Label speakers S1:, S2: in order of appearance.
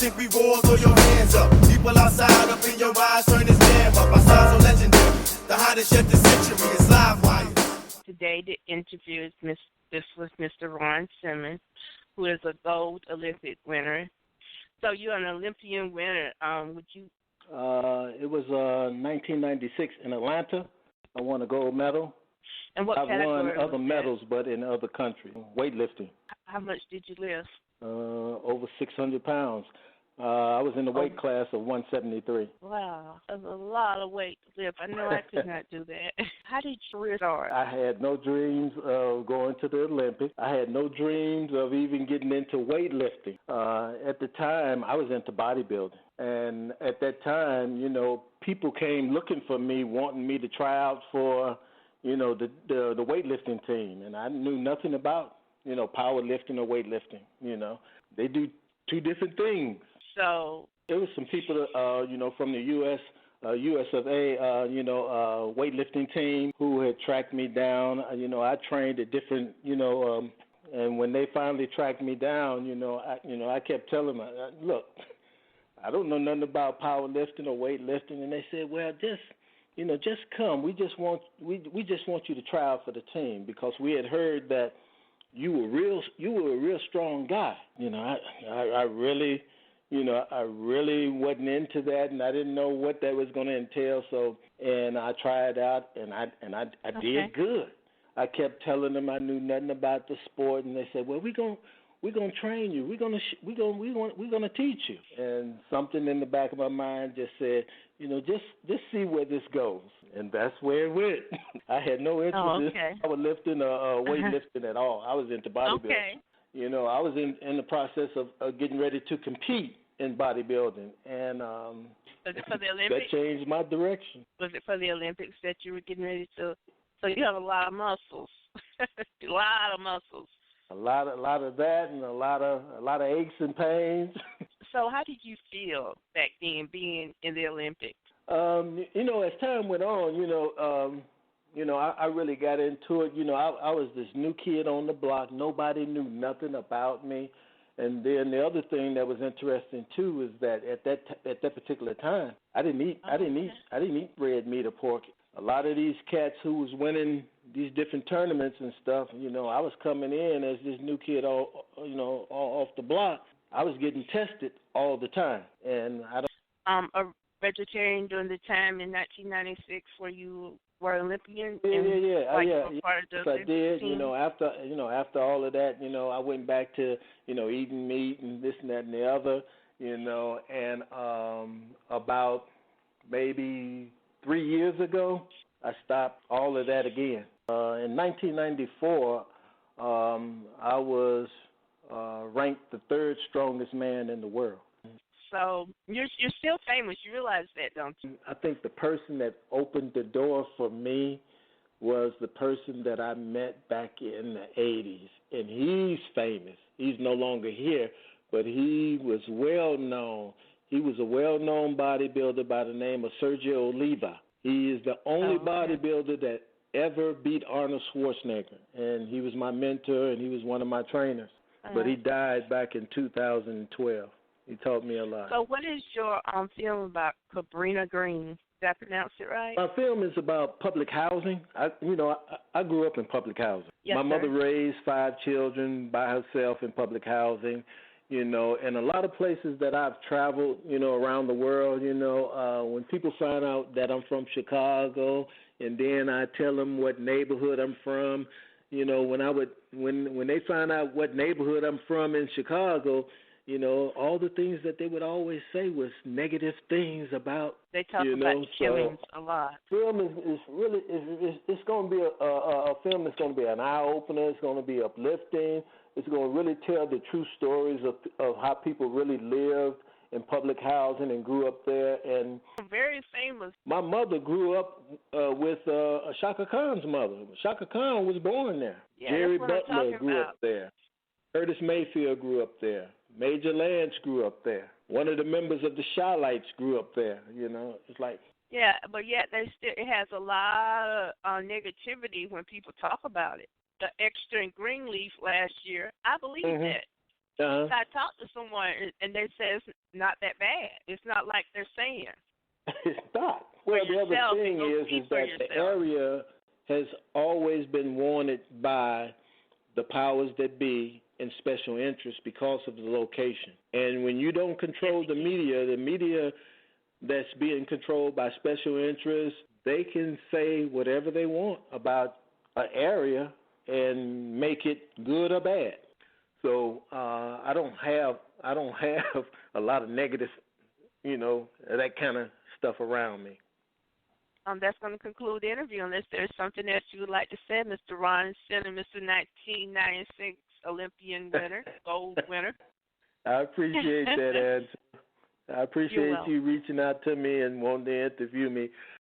S1: think we roll, throw your hands up. People outside up in your eyes, turn this damn up. I sound so legendary. The hottest yet this century is Live Wire.
S2: Today the interview is this was Mr. Ron Simmons, who is a gold Olympic winner. So you're an Olympian winner. Would you?
S3: It was 1996 in Atlanta. I won a gold medal.
S2: And what
S3: I've
S2: category
S3: won other
S2: was
S3: medals, but in other countries. Weightlifting.
S2: How much did you lift?
S3: Over 600 pounds. I was in the weight class of 173.
S2: Wow, that's a lot of weight to lift. I know I could not do that. How did your career start?
S3: I had no dreams of going to the Olympics. I had no dreams of even getting into weightlifting. At the time, I was into bodybuilding. And at that time, you know, people came looking for me, wanting me to try out for, you know, the weightlifting team. And I knew nothing about, you know, powerlifting or weightlifting. You know, they do two different things.
S2: So
S3: there was some people, you know, from the U.S. of A, you know, weightlifting team who had tracked me down. You know, I trained at different, you know, and when they finally tracked me down, I kept telling them, look, I don't know nothing about powerlifting or weightlifting, and they said, well, just come. We just want you to try out for the team because we had heard that you were a real strong guy. You know, I really. You know, I really wasn't into that, and I didn't know what that was going to entail. So, and I tried out, and I did good. I kept telling them I knew nothing about the sport, and they said, "Well, we're gonna train you. We're gonna teach you." And something in the back of my mind just said, you know, just see where this goes, and that's where it went. I had no interest in powerlifting or weightlifting at all. I was into bodybuilding.
S2: Okay.
S3: You know, I was in the process of getting ready to compete in bodybuilding, and
S2: was it for the Olympics?
S3: That changed my direction.
S2: Was it for the Olympics that you were getting ready to? So you have a lot of muscles, a lot of muscles.
S3: A lot of that, and a lot of aches and pains.
S2: So how did you feel back then, being in the Olympics?
S3: You know, as time went on, you know, I really got into it. You know, I was this new kid on the block. Nobody knew nothing about me. And then the other thing that was interesting too is that at that particular time, I didn't eat red meat or pork. A lot of these cats who was winning these different tournaments and stuff, you know, I was coming in as this new kid, all off the block. I was getting tested all the time, and I don't.
S2: A vegetarian during the time in 1996 where you were Olympian?
S3: Yeah.
S2: Part of the
S3: yes, I did.
S2: team?
S3: You know, after all of that, you know, I went back to, you know, eating meat and this and that and the other, you know, and about maybe 3 years ago, I stopped all of that again. In 1994, I was ranked the third strongest man in the world.
S2: So you're still famous. You realize that, don't you?
S3: I think the person that opened the door for me was the person that I met back in the 80s. And he's famous. He's no longer here, but he was well known. He was a well-known bodybuilder by the name of Sergio Oliva. He is the only bodybuilder that ever beat Arnold Schwarzenegger. And he was my mentor, and he was one of my trainers. But he died back in 2012. He taught me a lot.
S2: So what is your film about Cabrini Green? Did I pronounce it right?
S3: My film is about public housing. I grew up in public housing.
S2: Yes,
S3: my mother raised 5 children by herself in public housing, you know, and a lot of places that I've traveled, you know, around the world, you know, when people find out that I'm from Chicago and then I tell them what neighborhood I'm from, you know, when they find out what neighborhood I'm from in Chicago, you know, all the things that they would always say was negative things about.
S2: They talk about killings a lot.
S3: Film is really it's going to be a film that's going to be an eye opener. It's going to be uplifting. It's going to really tell the true stories of how people really lived in public housing and grew up there. And
S2: very famous.
S3: My mother grew up with Shaka Khan's mother. Shaka Khan was born there.
S2: Yeah,
S3: Jerry Butler grew up there. Curtis Mayfield grew up there. Major Lance grew up there. One of the members of the Shy-Lights grew up there. You know, it's like.
S2: Yeah, but yet it has a lot of negativity when people talk about it. The extra in Greenleaf last year, I believe that. I talked to someone, and they say it's not that bad. It's not like they're saying.
S3: It's not. Well, the other thing is that the area has always been wanted by the powers that be and special interests because of the location. And when you don't control the media that's being controlled by special interests, they can say whatever they want about an area and make it good or bad. So I don't have a lot of negative, that kind of stuff around me.
S2: That's going to conclude the interview. Unless there's something else you would like to say, Mr. Ron Simmons, Mr. 1996 Olympian winner, gold winner.
S3: I appreciate that, Angela. I appreciate you reaching out to me and wanting to interview me.